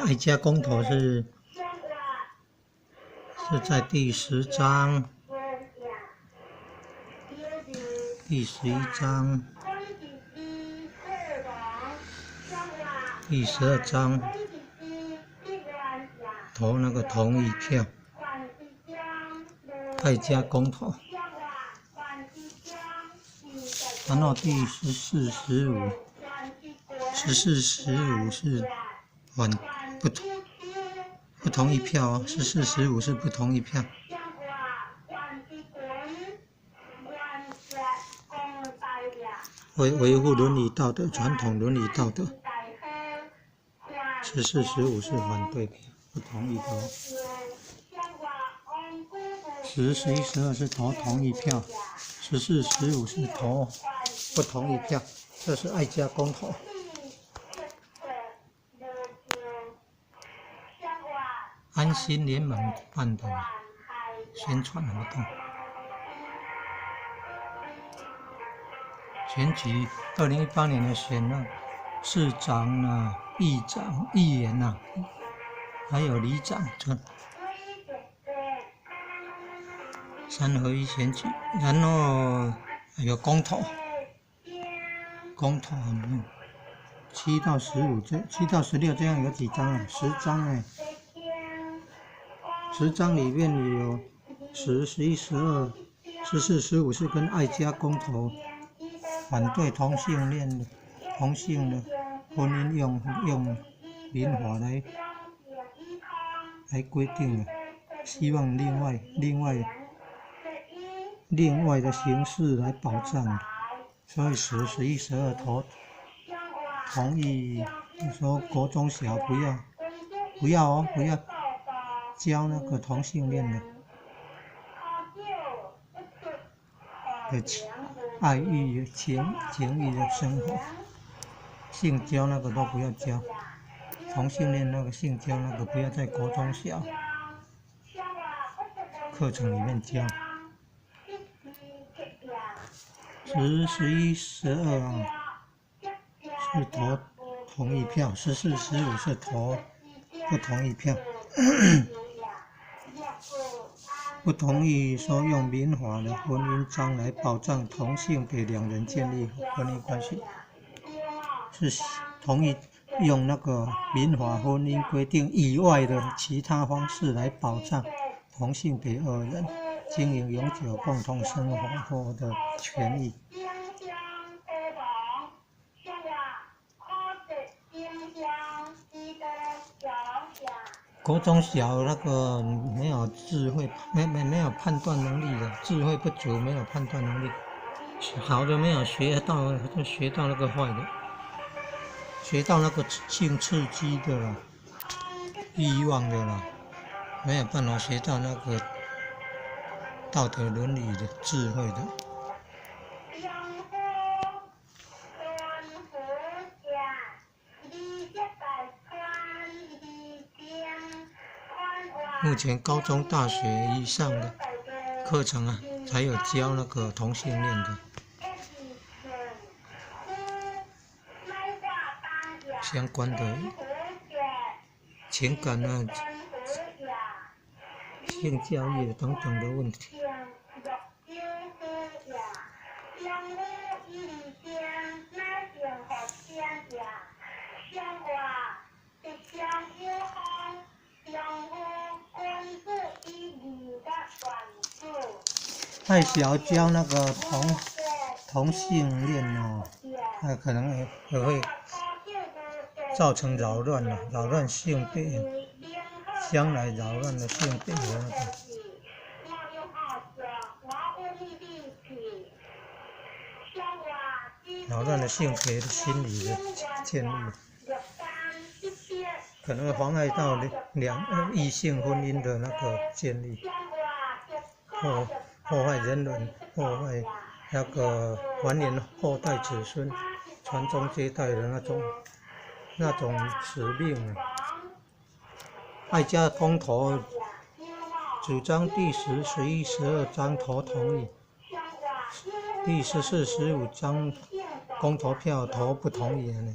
爱家公投是在第10章、第11章、第12章投那个同意票，爱家公投，然后第14、15、14、15是不同意票哦，14、15是不同意票。维护伦理道德，传统伦理道德。14、15是反对票，不同意的哦。10、11、12是投同意票，14、15是投不同意票。这是爱家公投。安心联盟办的宣传活动。选举2018年的选了市长啊、议长、议员啊，还有里长，3合1选举，然后还有公投7到15、7到16这样有几张啊？10张哎，10张里面有10、11、12、14、15是跟爱家公投反对同性的婚姻用民法来规定的，希望另外的形式来保障，所以10、11、12投同意，说国中小不要教那个同性恋的爱欲情欲的生活，性交那个都不要教，同性恋那个性交那个不要在国中小课程里面教。10、11、12啊是投同意票，14、15是投不同意票。不同意说用民法的婚姻章来保障同性别两人建立婚姻关系，是同意用那个民法婚姻规定以外的其他方式来保障同性别2人经营永久共同生活后的权益。国中小那个没有智慧，没有判断能力的，智慧不足，没有判断能力，好的没有学到，就学到那个坏的，学到那个性刺激的啦，欲望的啦，没有办法学到那个道德伦理的智慧的。目前高中、大学以上的课程啊，才有教那个同性恋的相关的情感啊、性教育等等的问题。太小教那个同性恋哦，那可能也会造成扰乱了，扰乱性别，将来扰乱了性别的那个，扰乱了性别的心理的建立，可能会妨碍到异性婚姻的那个建立，破坏人伦，破坏那个繁衍后代子孙、传宗接代的那种使命。爱家公投主张第10、11、12章投同意，第14、15章公投票投不同意呢。